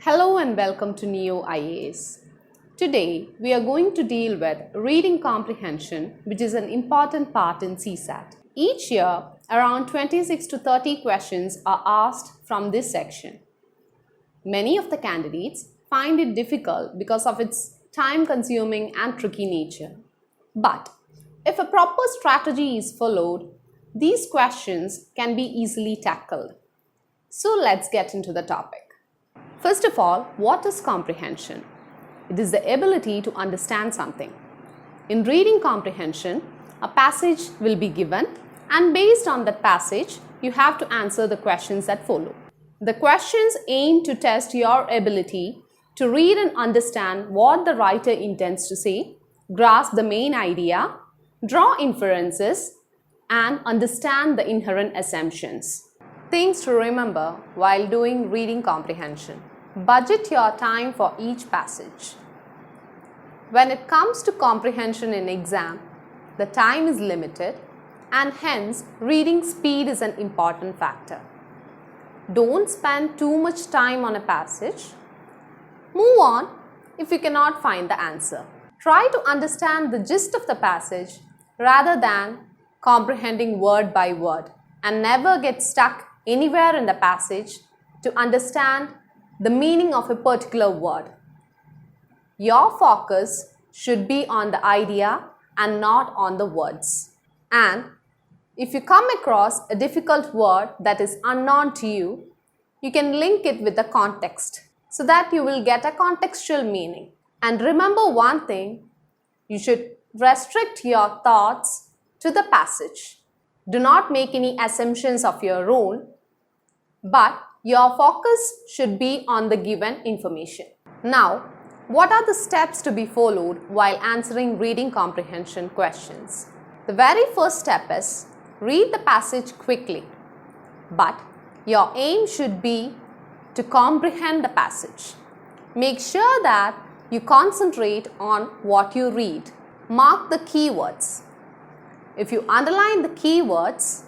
Hello and welcome to Neo IAS. Today we are going to deal with reading comprehension, which is an important part in CSAT. Each year, around 26 to 30 questions are asked from this section. Many of the candidates find it difficult because of its time-consuming and tricky nature. But if a proper strategy is followed, these questions can be easily tackled. So let's get into the topic. First of all, what is comprehension? It is the ability to understand something. In reading comprehension, a passage will be given, and based on that passage, you have to answer the questions that follow. The questions aim to test your ability to read and understand what the writer intends to say, grasp the main idea, draw inferences, and understand the inherent assumptions. Things to remember while doing reading comprehension. Budget your time for each passage. When it comes to comprehension in exam, the time is limited and hence reading speed is an important factor. Don't spend too much time on a passage. Move on if you cannot find the answer. Try to understand the gist of the passage rather than comprehending word by word, and never get stuck anywhere in the passage to understand the meaning of a particular word. Your focus should be on the idea and not on the words. And if you come across a difficult word that is unknown to you, you can link it with the context so that you will get a contextual meaning. And remember one thing, you should restrict your thoughts to the passage. Do not make any assumptions of your own, but your focus should be on the given information. Now, what are the steps to be followed while answering reading comprehension questions? The very first step is read the passage quickly, but your aim should be to comprehend the passage. Make sure that you concentrate on what you read. Mark the keywords. If you underline the keywords,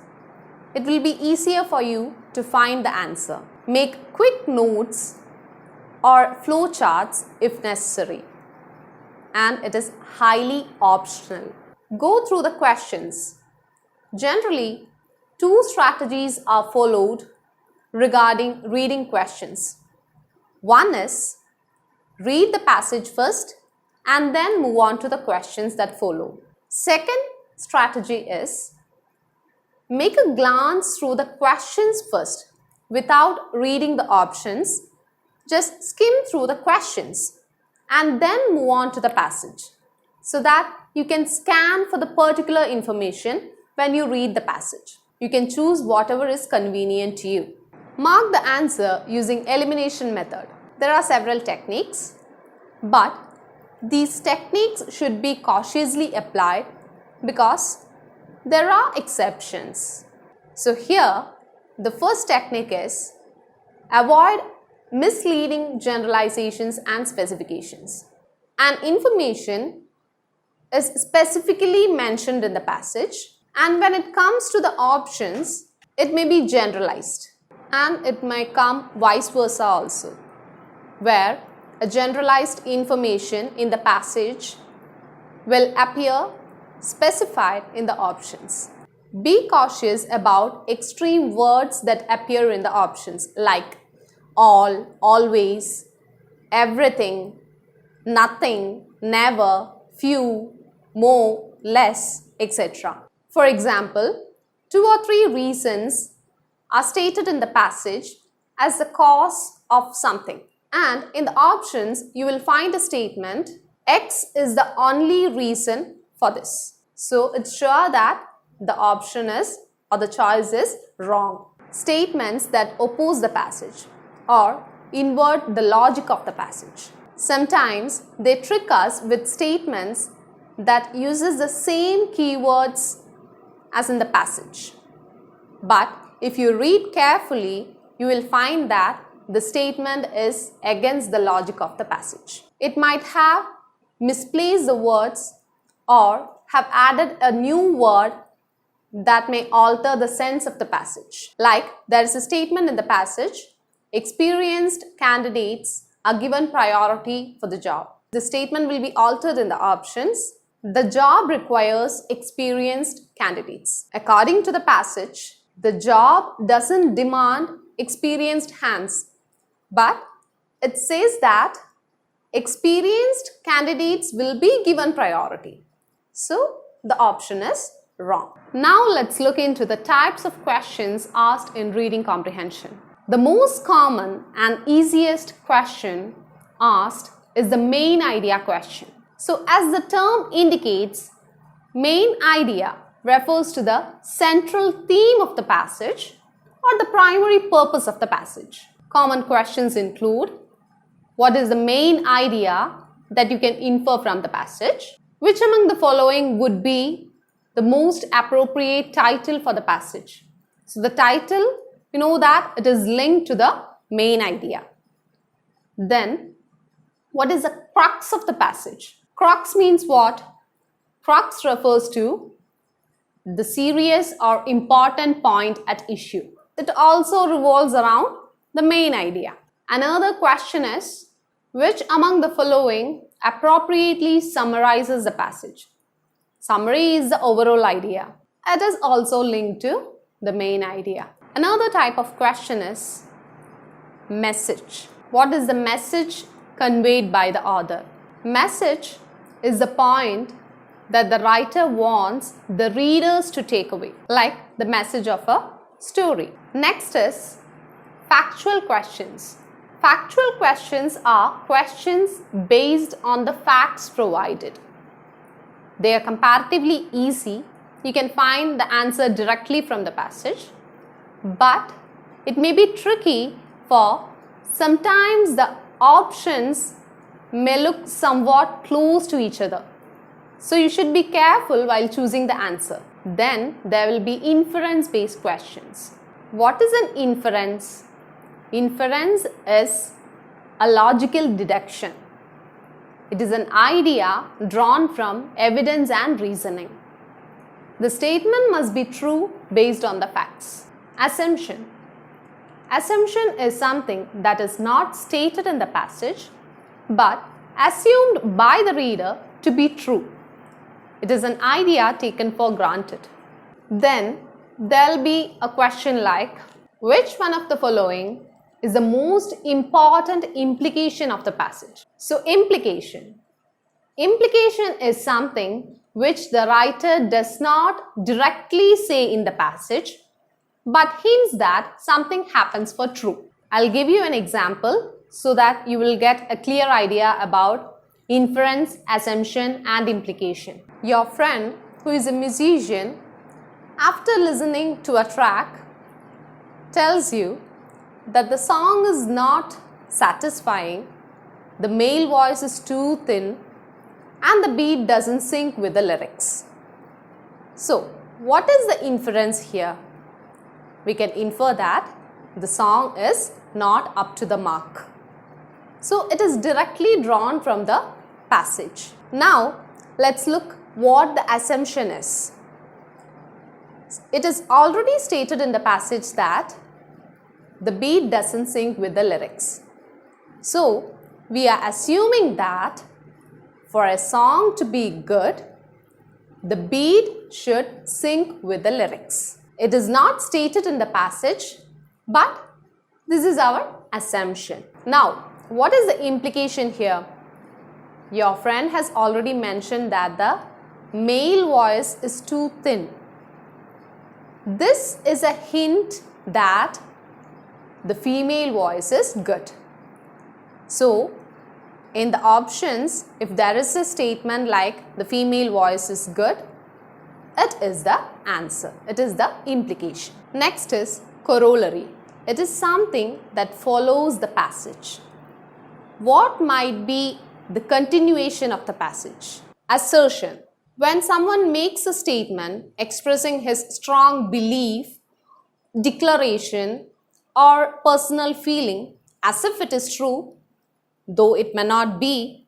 it will be easier for you to find the answer. Make quick notes or flowcharts if necessary, and it is highly optional. Go through the questions. Generally, two strategies are followed regarding reading questions. One is read the passage first and then move on to the questions that follow. Second strategy is make a glance through the questions first without reading the options. Just skim through the questions and then move on to the passage so that you can scan for the particular information when you read the passage. You can choose whatever is convenient to you. Mark the answer using elimination method. There are several techniques, but these techniques should be cautiously applied because there are exceptions. So here, the first technique is avoid misleading generalizations and specifications. An information is specifically mentioned in the passage, and when it comes to the options, it may be generalized, and it may come vice versa also, where a generalized information in the passage will appear specified in the options. Be cautious about extreme words that appear in the options like all, always, everything, nothing, never, few, more, less, etc. For example, 2 or 3 reasons are stated in the passage as the cause of something, and in the options you will find a statement X is the only reason for this. So it's sure that the option is or the choice is wrong. Statements that oppose the passage or invert the logic of the passage. Sometimes they trick us with statements that uses the same keywords as in the passage. But if you read carefully, you will find that the statement is against the logic of the passage. It might have misplaced the words or have added a new word that may alter the sense of the passage. Like there is a statement in the passage, experienced candidates are given priority for the job. The statement will be altered in the options. The job requires experienced candidates. According to the passage, the job doesn't demand experienced hands, but it says that experienced candidates will be given priority. So, the option is wrong. Now, let's look into the types of questions asked in reading comprehension. The most common and easiest question asked is the main idea question. So, as the term indicates, main idea refers to the central theme of the passage or the primary purpose of the passage. Common questions include: what is the main idea that you can infer from the passage? Which among the following would be the most appropriate title for the passage? So the title, you know that it is linked to the main idea. Then, what is the crux of the passage? Crux means what? Crux refers to the serious or important point at issue. It also revolves around the main idea. Another question is: which among the following appropriately summarizes the passage? Summary is the overall idea. It is also linked to the main idea. Another type of question is message. What is the message conveyed by the author? Message is the point that the writer wants the readers to take away, like the message of a story. Next is factual questions. Factual questions are questions based on the facts provided. They are comparatively easy. You can find the answer directly from the passage, but it may be tricky for sometimes the options may look somewhat close to each other. So you should be careful while choosing the answer. Then there will be inference-based questions. What is an inference? Inference is a logical deduction. It is an idea drawn from evidence and reasoning. The statement must be true based on the facts. Assumption. Assumption is something that is not stated in the passage but assumed by the reader to be true. It is an idea taken for granted. Then there will be a question like: which one of the following is the most important implication of the passage? So implication. Implication is something which the writer does not directly say in the passage but hints that something happens for true. I'll give you an example so that you will get a clear idea about inference, assumption and implication. Your friend who is a musician, after listening to a track, tells you that the song is not satisfying, the male voice is too thin and the beat doesn't sync with the lyrics. So, what is the inference here? We can infer that the song is not up to the mark. So, it is directly drawn from the passage. Now, let's look what the assumption is. It is already stated in the passage that the beat doesn't sync with the lyrics. So, we are assuming that for a song to be good, the beat should sync with the lyrics. It is not stated in the passage, but this is our assumption. Now, what is the implication here? Your friend has already mentioned that the male voice is too thin. This is a hint that the female voice is good. So, in the options, if there is a statement like the female voice is good, it is the answer. It is the implication. Next is corollary. It is something that follows the passage. What might be the continuation of the passage? Assertion. When someone makes a statement expressing his strong belief, declaration, or personal feeling as if it is true, though it may not be,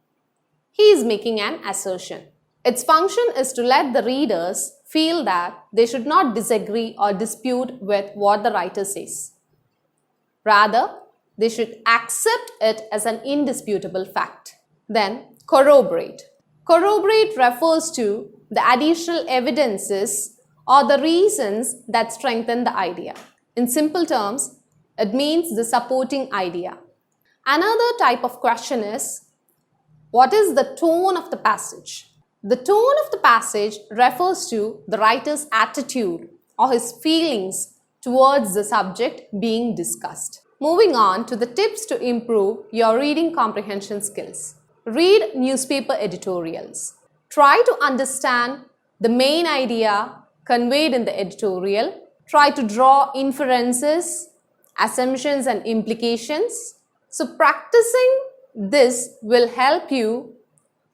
he is making an assertion. Its function is to let the readers feel that they should not disagree or dispute with what the writer says. Rather, They should accept it as an indisputable fact. Then, corroborate. Corroborate refers to the additional evidences or the reasons that strengthen the idea. In simple terms, it means the supporting idea. Another type of question is, what is the tone of the passage? The tone of the passage refers to the writer's attitude or his feelings towards the subject being discussed. Moving on to the tips to improve your reading comprehension skills. Read newspaper editorials. Try to understand the main idea conveyed in the editorial. Try to draw inferences, assumptions and implications. So practicing this will help you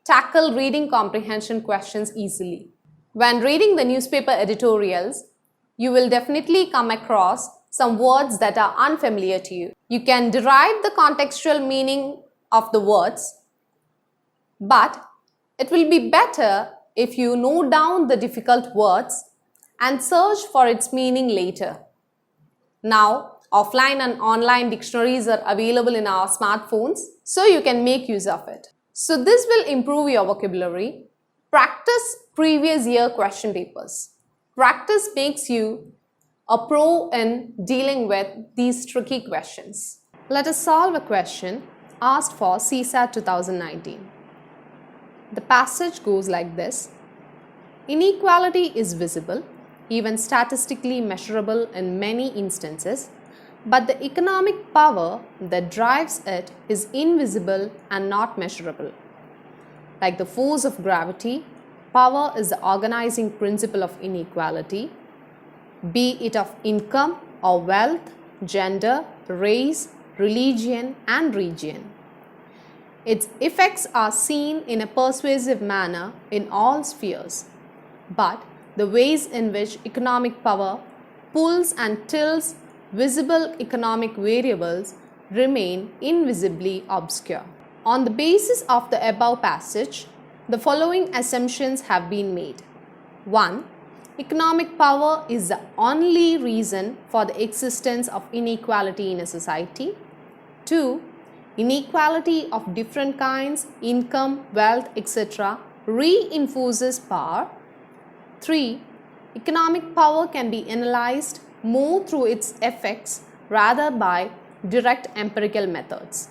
tackle reading comprehension questions easily. When reading the newspaper editorials, you will definitely come across some words that are unfamiliar to you. You can derive the contextual meaning of the words, but it will be better if you note down the difficult words and search for its meaning later. Now, offline and online dictionaries are available in our smartphones, so you can make use of it. So this will improve your vocabulary. Practice previous year question papers. Practice makes you a pro in dealing with these tricky questions. Let us solve a question asked for CSAT 2019. The passage goes like this. Inequality is visible, even statistically measurable in many instances, but the economic power that drives it is invisible and not measurable. Like the force of gravity, power is the organizing principle of inequality, be it of income or wealth, gender, race, religion, and region. Its effects are seen in a persuasive manner in all spheres, but the ways in which economic power pulls and tilts visible economic variables remain invisibly obscure. On the basis of the above passage, the following assumptions have been made. 1. Economic power is the only reason for the existence of inequality in a society. 2. Inequality of different kinds, income, wealth, etc. reinforces power. 3. Economic power can be analyzed more through its effects rather by direct empirical methods.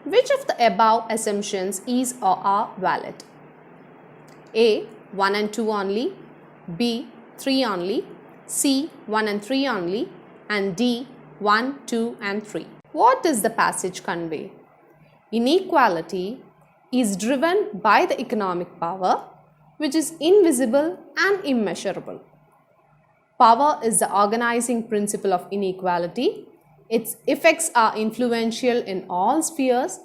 Which of the above assumptions is or are valid? A. 1 and 2 only, B. 3 only, C. 1 and 3 only, and D. 1, 2 and 3. What does the passage convey? Inequality is driven by the economic power, which is invisible and immeasurable. Power is the organizing principle of inequality. Its effects are influential in all spheres,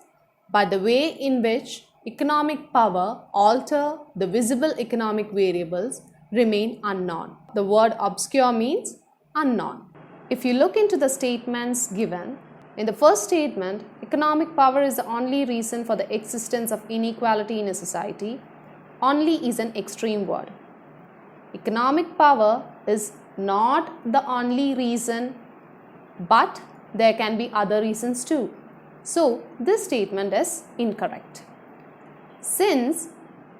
but the way in which economic power alter the visible economic variables remain unknown. The word obscure means unknown. If you look into the statements given, in the first statement, economic power is the only reason for the existence of inequality in a society. Only is an extreme word. Economic power is not the only reason, but there can be other reasons too. So, this statement is incorrect. Since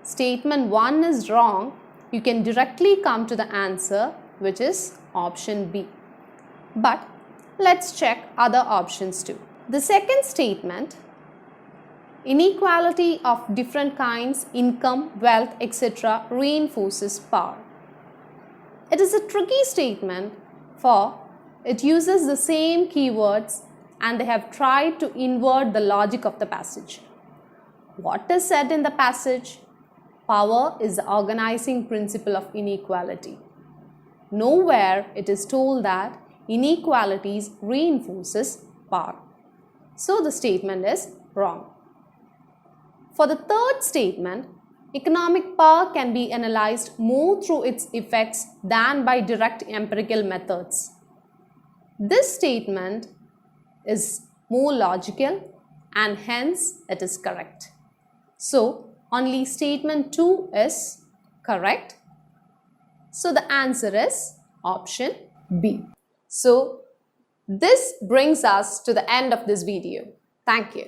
statement 1 is wrong, you can directly come to the answer, which is option B. But let's check other options too. The second statement, inequality of different kinds, income, wealth, etc. reinforces power. It is a tricky statement, for it uses the same keywords and they have tried to invert the logic of the passage. What is said in the passage? Power is the organizing principle of inequality. Nowhere it is told that inequalities reinforces power. So the statement is wrong. For the third statement, economic power can be analyzed more through its effects than by direct empirical methods. This statement is more logical and hence it is correct. So, only statement 2 is correct. So, the answer is option B. So, This brings us to the end of this video. Thank you.